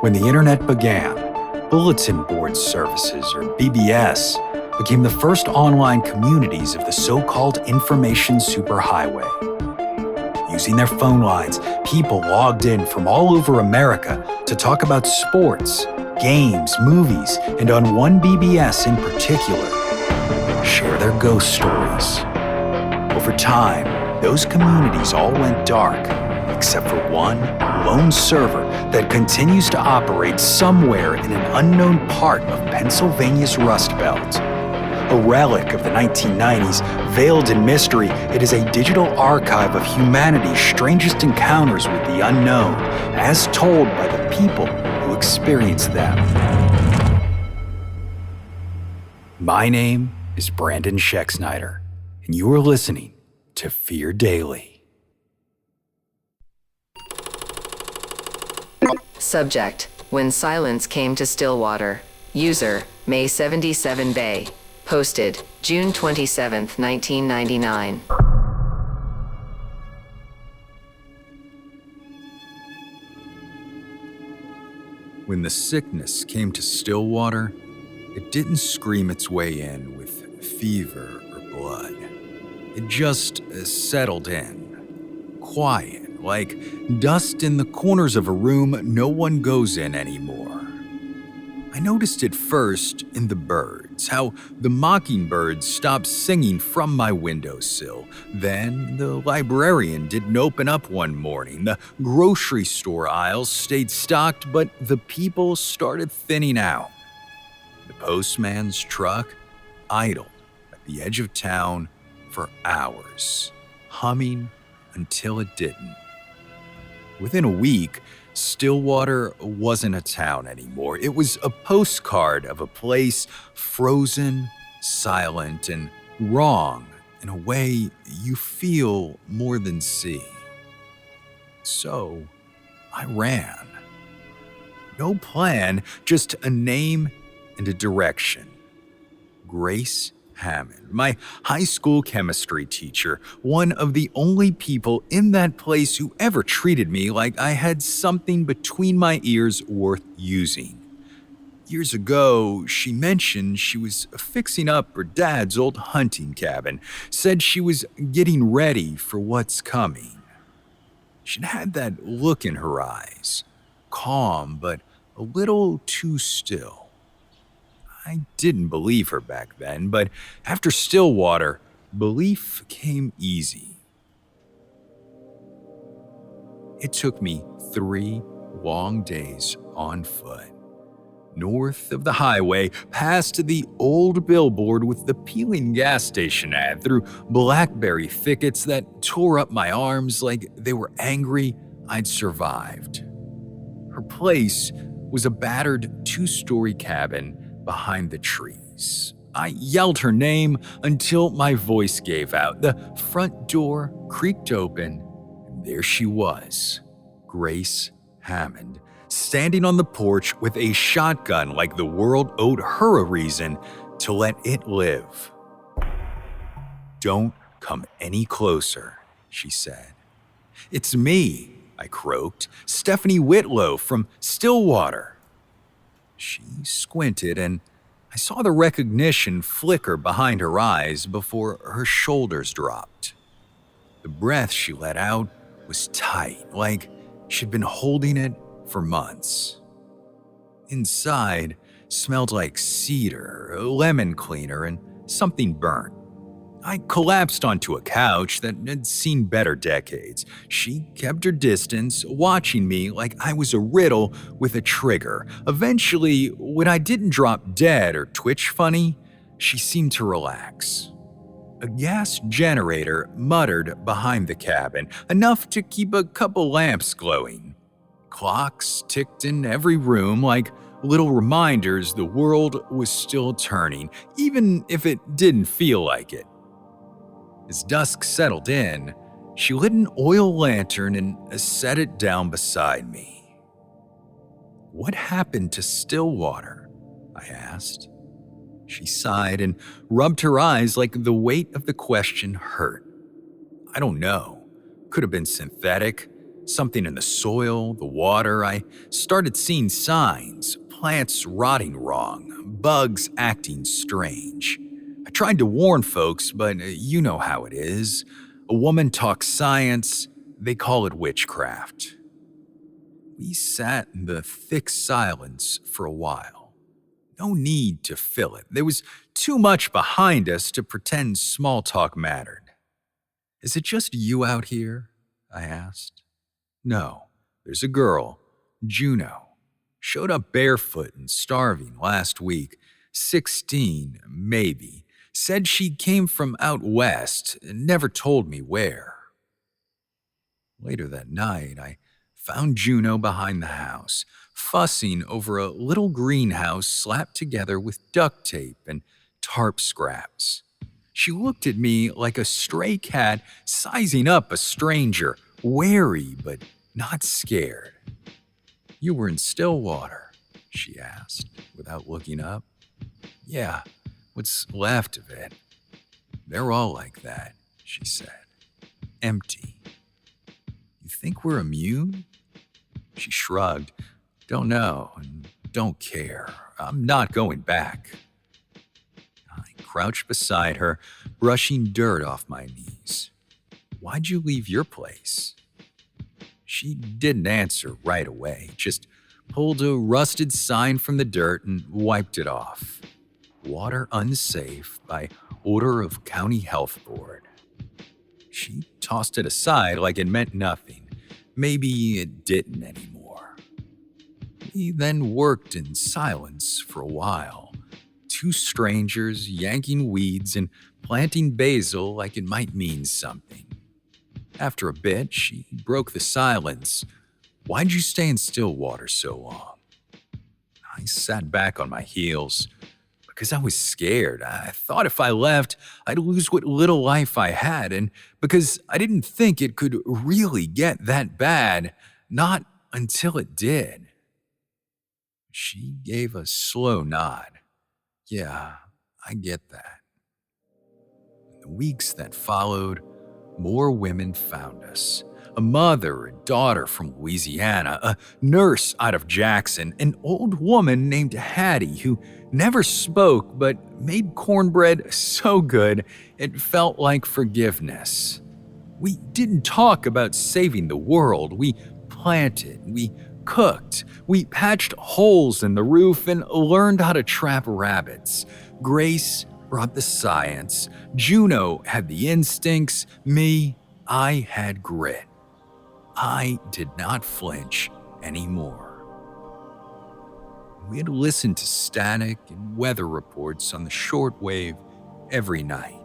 When the internet began, bulletin board services, or BBS, became the first online communities of the so-called information superhighway. Using their phone lines, people logged in from all over America to talk about sports, games, movies, and on one BBS in particular, share their ghost stories. Over time, those communities all went dark, except for one lone server that continues to operate somewhere in an unknown part of Pennsylvania's Rust Belt. A relic of the 1990s, veiled in mystery, it is a digital archive of humanity's strangest encounters with the unknown, as told by the people who experienced them. My name is Brandon Schexnayder, and you are listening to Fear Daily. Subject: When Silence Came to Stillwater. User: May 77 Bay. Posted June 27, 1999. When the sickness came to Stillwater, it didn't scream its way in with fever or blood. It just settled in, quiet, like dust in the corners of a room no one goes in anymore. I noticed it first in the birds, how the mockingbirds stopped singing from my windowsill. Then the librarian didn't open up one morning. The grocery store aisles stayed stocked, but the people started thinning out. The postman's truck idled at the edge of town for hours, humming until it didn't. Within a week, Stillwater wasn't a town anymore. It was a postcard of a place frozen, silent, and wrong in a way you feel more than see. So I ran. No plan, just a name and a direction. Grace Hammond, my high school chemistry teacher, one of the only people in that place who ever treated me like I had something between my ears worth using. Years ago, she mentioned she was fixing up her dad's old hunting cabin, said she was getting ready for what's coming. She'd had that look in her eyes, calm but a little too still. I didn't believe her back then, but after Stillwater, belief came easy. It took me 3 long days on foot, north of the highway, past the old billboard with the peeling gas station ad, through blackberry thickets that tore up my arms like they were angry I'd survived. Her place was a battered 2-story cabin behind the trees. I yelled her name until my voice gave out. The front door creaked open, and there she was, Grace Hammond, standing on the porch with a shotgun like the world owed her a reason to let it live. "Don't come any closer," she said. "It's me," I croaked, "Stephanie Whitlow from Stillwater." She squinted, and I saw the recognition flicker behind her eyes before her shoulders dropped. The breath she let out was tight, like she'd been holding it for months. Inside smelled like cedar, lemon cleaner, and something burnt. I collapsed onto a couch that had seen better decades. She kept her distance, watching me like I was a riddle with a trigger. Eventually, when I didn't drop dead or twitch funny, she seemed to relax. A gas generator muttered behind the cabin, enough to keep a couple lamps glowing. Clocks ticked in every room like little reminders the world was still turning, even if it didn't feel like it. As dusk settled in, she lit an oil lantern and set it down beside me. "What happened to Stillwater?" I asked. She sighed and rubbed her eyes like the weight of the question hurt. "I don't know. Could have been synthetic. Something in the soil, the water. I started seeing signs, plants rotting wrong, bugs acting strange. I tried to warn folks, but you know how it is. A woman talks science, they call it witchcraft. We sat in the thick silence for a while. No need to fill it. There was too much behind us to pretend small talk mattered. "Is it just you out here?" I asked. "No, there's a girl, Juno. Showed up barefoot and starving last week. 16, maybe. Said she came from out west, never told me where." Later that night, I found Juno behind the house, fussing over a little greenhouse slapped together with duct tape and tarp scraps. She looked at me like a stray cat sizing up a stranger, wary but not scared. "You were in Stillwater?" she asked, without looking up. "Yeah, what's left of it. They're all like that," she said. "Empty." "You think we're immune?" She shrugged. "Don't know and don't care. I'm not going back." I crouched beside her, brushing dirt off my knees. "Why'd you leave your place?" She didn't answer right away, just pulled a rusted sign from the dirt and wiped it off. "Water unsafe by order of County Health Board." She tossed it aside like it meant nothing. Maybe it didn't anymore. We then worked in silence for a while. Two strangers yanking weeds and planting basil like it might mean something. After a bit, she broke the silence. "Why'd you stay in Stillwater so long?" I sat back on my heels. "Because I was scared. I thought if I left, I'd lose what little life I had, and because I didn't think it could really get that bad, not until it did." She gave a slow nod. "Yeah, I get that." In the weeks that followed, more women found us. A mother and daughter from Louisiana, a nurse out of Jackson, an old woman named Hattie who never spoke but made cornbread so good it felt like forgiveness. We didn't talk about saving the world. We planted, we cooked, we patched holes in the roof and learned how to trap rabbits. Grace brought the science. Juno had the instincts. I had grit. I did not flinch anymore. We had listened to static and weather reports on the shortwave every night.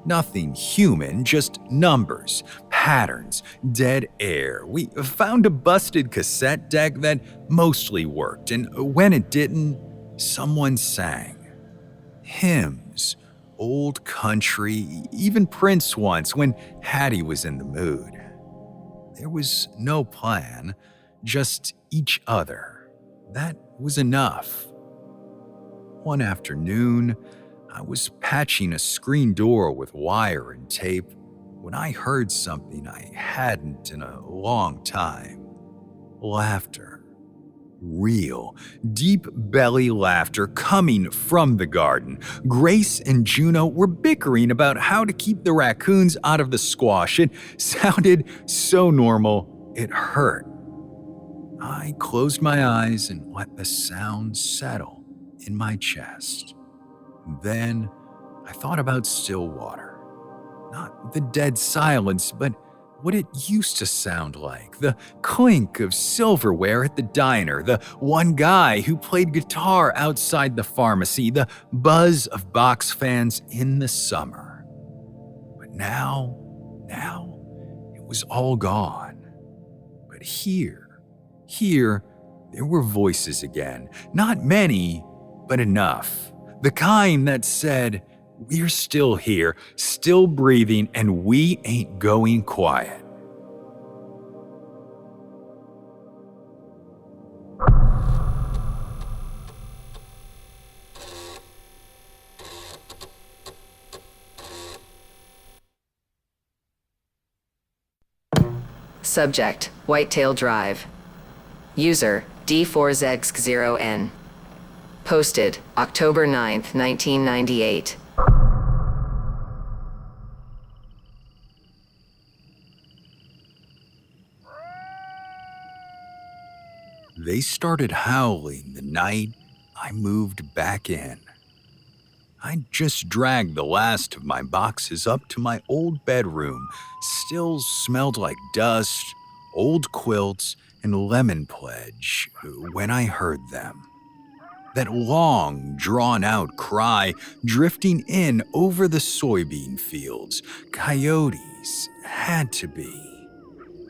Nothing human, just numbers, patterns, dead air. We found a busted cassette deck that mostly worked, and when it didn't, someone sang. Hymns, old country, even Prince once when Hattie was in the mood. There was no plan, just each other. That was enough. One afternoon, I was patching a screen door with wire and tape when I heard something I hadn't in a long time. Laughter. Real, deep belly laughter coming from the garden. Grace and Juno were bickering about how to keep the raccoons out of the squash. It sounded so normal, it hurt. I closed my eyes and let the sound settle in my chest. Then I thought about Stillwater. Not the dead silence, but what it used to sound like. The clink of silverware at the diner, the one guy who played guitar outside the pharmacy, the buzz of box fans in the summer. But now, it was all gone. But here, there were voices again. Not many, but enough. The kind that said, "We're still here, still breathing, and we ain't going quiet." Subject, Whitetail Drive. User, D4ZX0N. Posted, October 9th, 1998. They started howling the night I moved back in. I just dragged the last of my boxes up to my old bedroom. Still smelled like dust, old quilts, and lemon pledge when I heard them. That long, drawn-out cry drifting in over the soybean fields. Coyotes had to be.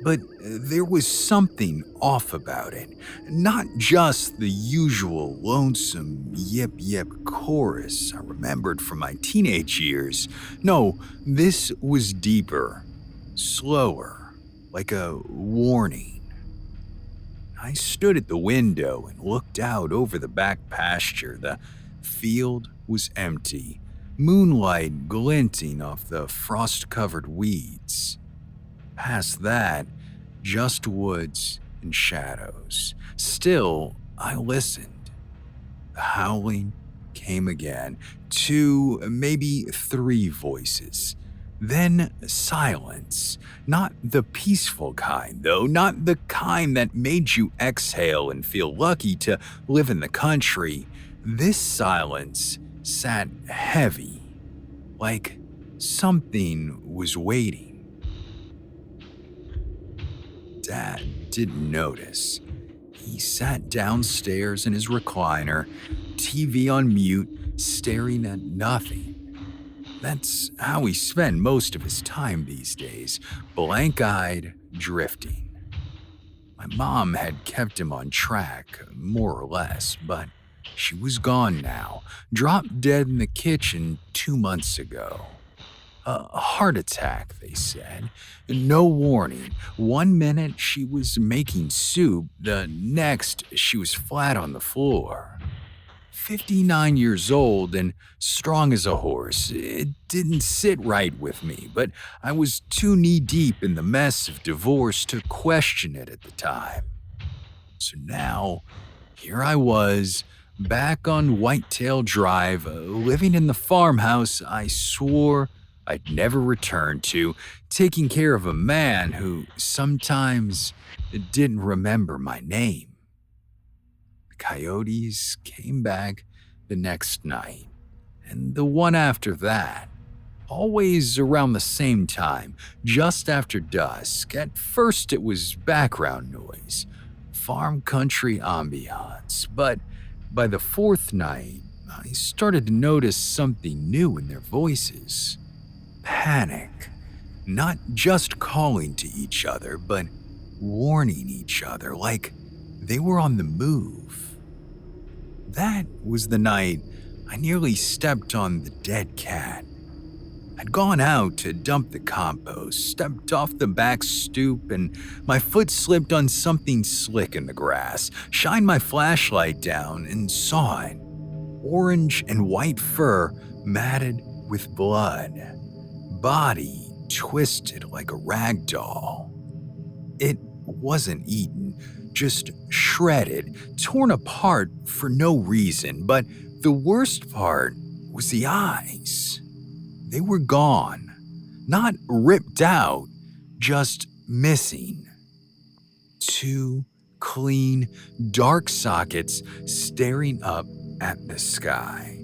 But there was something off about it. Not just the usual lonesome yip-yip chorus I remembered from my teenage years. No, this was deeper, slower, like a warning. I stood at the window and looked out over the back pasture. The field was empty, moonlight glinting off the frost-covered weeds. Past that, just woods and shadows. Still, I listened. The howling came again. 2, maybe 3 voices. Then silence. Not the peaceful kind, though. Not the kind that made you exhale and feel lucky to live in the country. This silence sat heavy, like something was waiting. Dad didn't notice. He sat downstairs in his recliner, TV on mute, staring at nothing. That's how he spent most of his time these days, blank-eyed, drifting. My mom had kept him on track, more or less, but she was gone now, dropped dead in the kitchen 2 months ago. A heart attack, they said. No warning. 1 minute she was making soup, the next she was flat on the floor. 59 years old and strong as a horse. It didn't sit right with me, but I was too knee-deep in the mess of divorce to question it at the time. So now, here I was, back on Whitetail Drive, living in the farmhouse I swore I'd never return to, taking care of a man who sometimes didn't remember my name. The coyotes came back the next night, and the one after that, always around the same time, just after dusk. At first it was background noise, farm country ambiance, but by the 4th night, I started to notice something new in their voices. Panic. Not just calling to each other, but warning each other like they were on the move. That was the night I nearly stepped on the dead cat. I'd gone out to dump the compost, stepped off the back stoop, and my foot slipped on something slick in the grass, shined my flashlight down, and saw it. Orange and white fur matted with blood. Body twisted like a rag doll. It wasn't eaten, just shredded, torn apart for no reason, but the worst part was the eyes. They were gone, not ripped out, just missing. 2 clean, dark sockets staring up at the sky.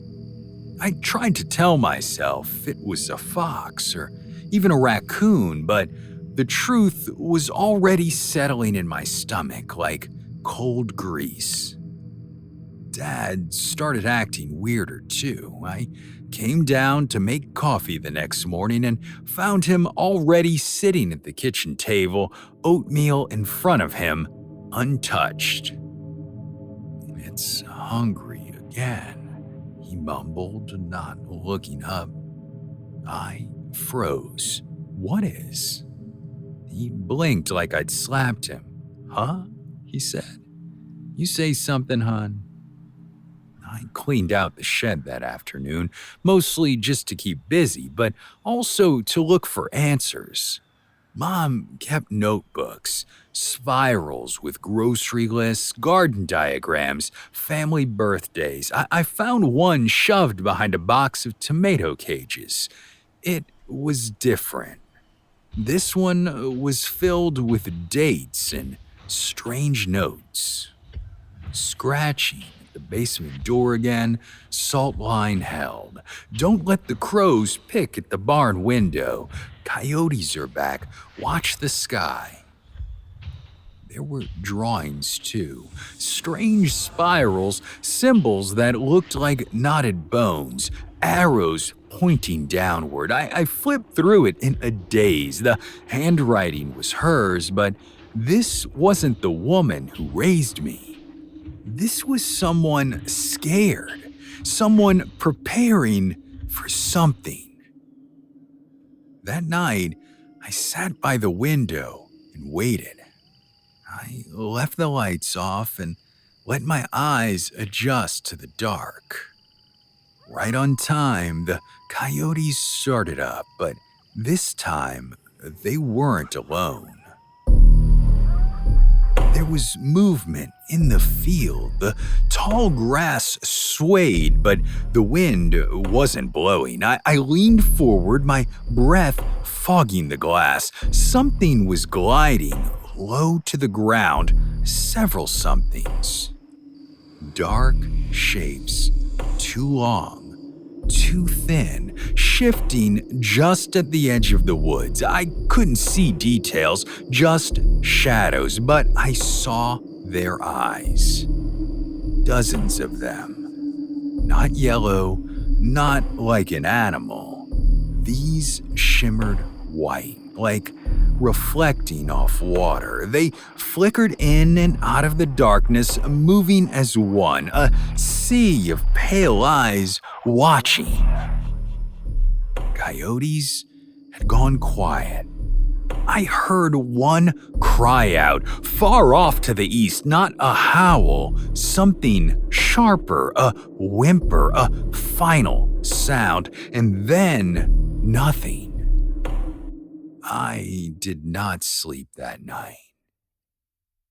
I tried to tell myself it was a fox or even a raccoon, but the truth was already settling in my stomach like cold grease. Dad started acting weirder too. I came down to make coffee the next morning and found him already sitting at the kitchen table, oatmeal in front of him, untouched. "It's hungry again," he mumbled, not looking up. I froze. "What is?" He blinked like I'd slapped him. "Huh?" he said. "You say something, hon?" I cleaned out the shed that afternoon, mostly just to keep busy, but also to look for answers. Mom kept notebooks, spirals with grocery lists, garden diagrams, family birthdays. I found one shoved behind a box of tomato cages. It was different. This one was filled with dates and strange notes. Scratching at the basement door again, salt line held. Don't let the crows pick at the barn window. Coyotes are back. Watch the sky. There were drawings too. Strange spirals, symbols that looked like knotted bones, arrows pointing downward. I flipped through it in a daze. The handwriting was hers, but this wasn't the woman who raised me. This was someone scared, someone preparing for something. That night, I sat by the window and waited. I left the lights off and let my eyes adjust to the dark. Right on time, the coyotes started up, but this time, they weren't alone. There was movement in the field. The tall grass swayed, but the wind wasn't blowing. I leaned forward, my breath fogging the glass. Something was gliding low to the ground, several somethings. Dark shapes, too long, too thin, shifting just at the edge of the woods. I couldn't see details, just shadows, but I saw their eyes. Dozens of them. Not yellow, not like an animal. These shimmered white, like reflecting off water. They flickered in and out of the darkness, moving as one, a sea of pale eyes watching. Coyotes had gone quiet. I heard one cry out, far off to the east, not a howl, something sharper, a whimper, a final sound, and then nothing. I did not sleep that night.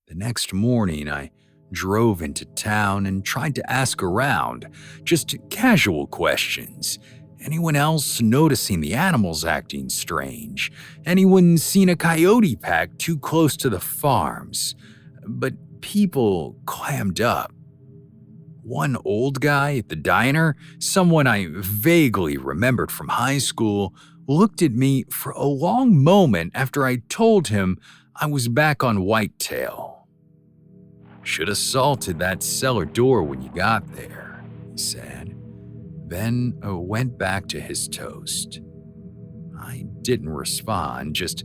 The next morning, I drove into town and tried to ask around, just casual questions. Anyone else noticing the animals acting strange? Anyone seen a coyote pack too close to the farms? But people clammed up. One old guy at the diner, someone I vaguely remembered from high school, looked at me for a long moment after I told him I was back on Whitetail. "Should have salted that cellar door when you got there," he said, then went back to his toast. I didn't respond, just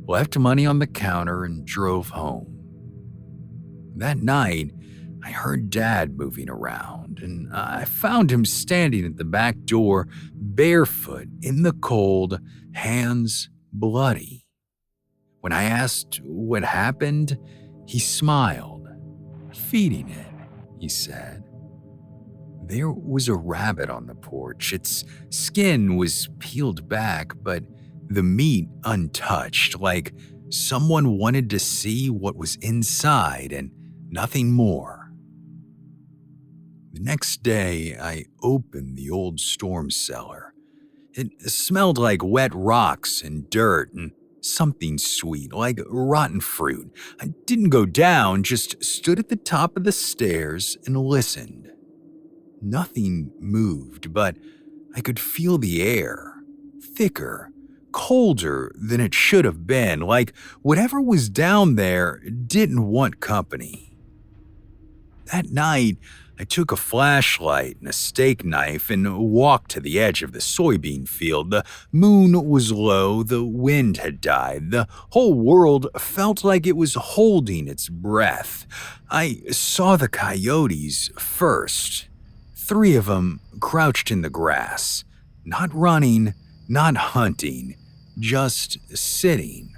left money on the counter and drove home. That night, I heard Dad moving around, and I found him standing at the back door, barefoot, in the cold, hands bloody. When I asked what happened, he smiled. "Feeding it," he said. There was a rabbit on the porch. Its skin was peeled back, but the meat untouched, like someone wanted to see what was inside and nothing more. The next day, I opened the old storm cellar. It smelled like wet rocks and dirt and something sweet, like rotten fruit. I didn't go down, just stood at the top of the stairs and listened. Nothing moved, but I could feel the air, thicker, colder than it should have been, like whatever was down there didn't want company. That night, I took a flashlight and a steak knife and walked to the edge of the soybean field. The moon was low, the wind had died. The whole world felt like it was holding its breath. I saw the coyotes first. 3 of them crouched in the grass, not running, not hunting, just sitting,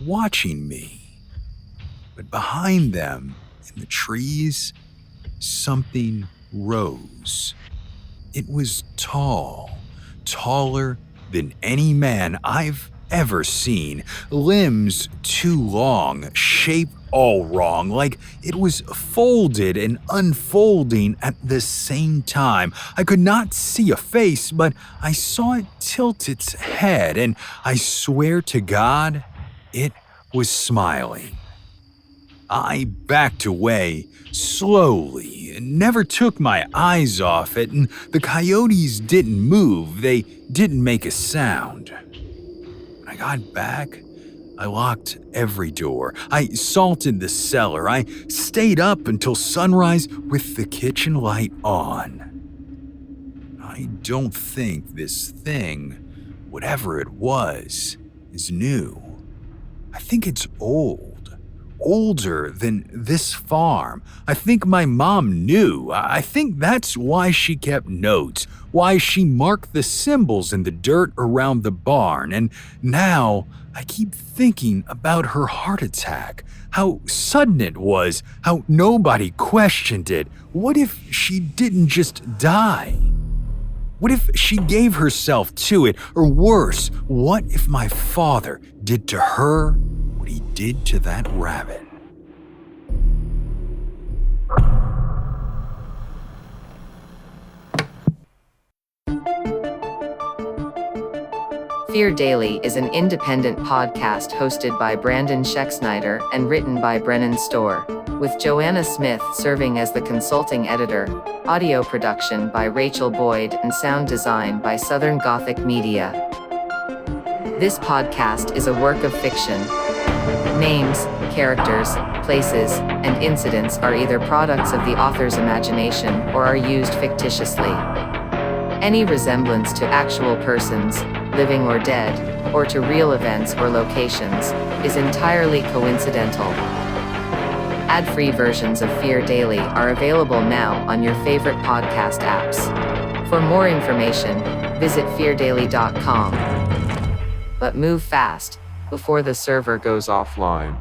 watching me. But behind them, in the trees, something rose. It was tall, taller than any man I've ever seen. Limbs too long, shape all wrong, like it was folded and unfolding at the same time. I could not see a face, but I saw it tilt its head, and I swear to God, it was smiling. I backed away slowly and never took my eyes off it, and the coyotes didn't move. They didn't make a sound. When I got back, I locked every door. I salted the cellar. I stayed up until sunrise with the kitchen light on. I don't think this thing, whatever it was, is new. I think it's old. Older than this farm. I think my mom knew. I think that's why she kept notes, why she marked the symbols in the dirt around the barn. And now I keep thinking about her heart attack, how sudden it was, how nobody questioned it. What if she didn't just die? What if she gave herself to it? Or worse, what if my father did to her what he did to that rabbit? Fear Daily is an independent podcast hosted by Brandon Schexnayder and written by Brennan Storr, with Joanna Smith serving as the consulting editor, audio production by Rachel Boyd, and sound design by Southern Gothic Media. This podcast is a work of fiction. Names, characters, places, and incidents are either products of the author's imagination or are used fictitiously. Any resemblance to actual persons, living or dead, or to real events or locations, is entirely coincidental. Ad-free versions of Fear Daily are available now on your favorite podcast apps. For more information, visit feardaily.com. But move fast, before the server goes offline.